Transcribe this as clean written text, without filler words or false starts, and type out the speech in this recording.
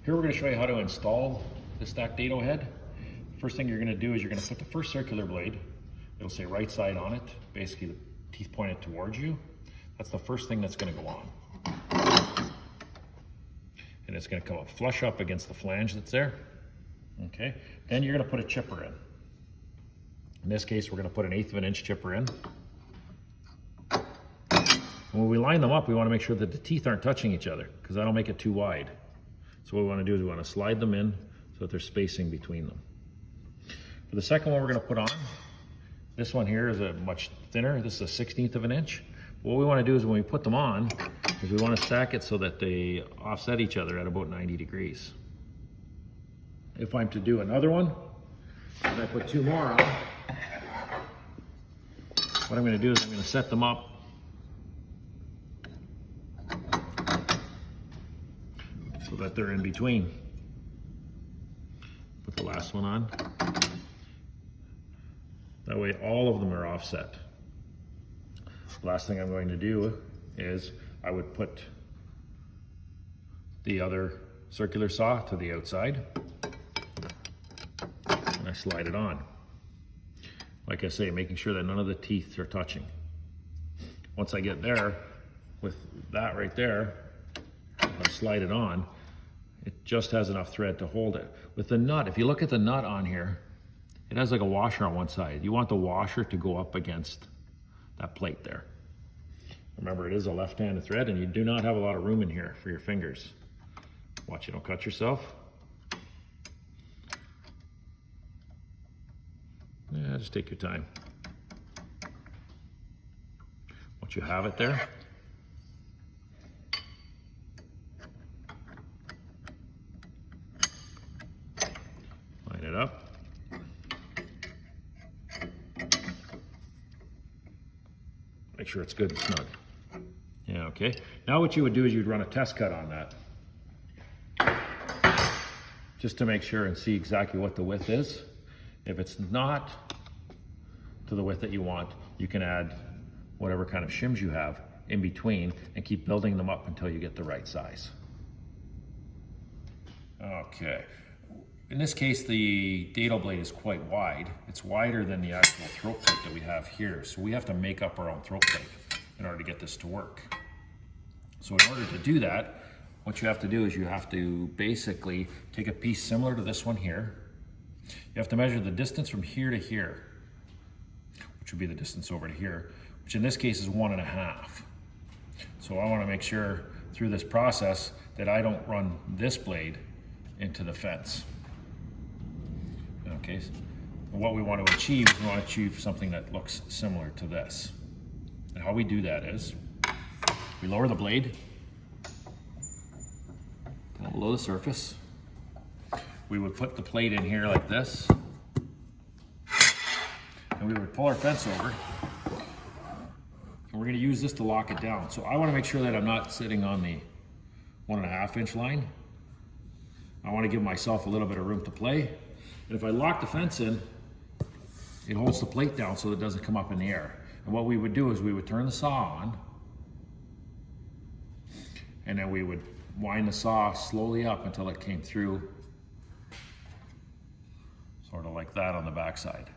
Here we're going to show you how to install the stacked dado head. First thing you're going to do is you're going to put the first circular blade. It'll say right side on it, basically the teeth pointed towards you. That's the first thing that's going to go on. And it's going to come up flush up against the flange that's there. Okay, then you're going to put a chipper in. In this case, we're going to put an 1/8 of an inch chipper in. When we line them up, we want to make sure that the teeth aren't touching each other because that'll make it too wide. So what we want to do is we want to slide them in so that there's spacing between them. For the second one we're going to put on, this one here is a much thinner. This is a 1/16 of an inch. What we want to do is when we put them on, is we want to stack it so that they offset each other at about 90 degrees. If I'm to do another one, and I put 2 more on, what I'm going to do is I'm going to set them up so that they're in between. Put the last one on. That way all of them are offset. The last thing I'm going to do is I would put the other circular saw to the outside and I slide it on. Like I say, making sure that none of the teeth are touching. Once I get there, with that right there, if I slide it on, it just has enough thread to hold it. With the nut, if you look at the nut on here, it has like a washer on one side. You want the washer to go up against that plate there. Remember, it is a left-handed thread and you do not have a lot of room in here for your fingers. Watch you don't cut yourself. Yeah, just take your time. Once you have it there, line it up. Make sure it's good and snug. Yeah, okay. Now what you would do is you'd run a test cut on that. Just to make sure and see exactly what the width is. If it's not to the width that you want, you can add whatever kind of shims you have in between and keep building them up until you get the right size. Okay. In this case, the dado blade is quite wide. It's wider than the actual throat plate that we have here. So we have to make up our own throat plate in order to get this to work. So in order to do that, what you have to do is you have to basically take a piece similar to this one here. You have to measure the distance from here to here, which would be the distance over to here, which in this case is 1.5. So I want to make sure through this process that I don't run this blade into the fence. Okay, so what we want to achieve is we want to achieve something that looks similar to this. And how we do that is we lower the blade down below the surface. We would put the plate in here like this, and we would pull our fence over, and we're going to use this to lock it down. So I want to make sure that I'm not sitting on the 1.5 inch line. I want to give myself a little bit of room to play. And if I lock the fence in, it holds the plate down so it doesn't come up in the air. And what we would do is we would turn the saw on, and then we would wind the saw slowly up until it came through, sort of like that on the backside.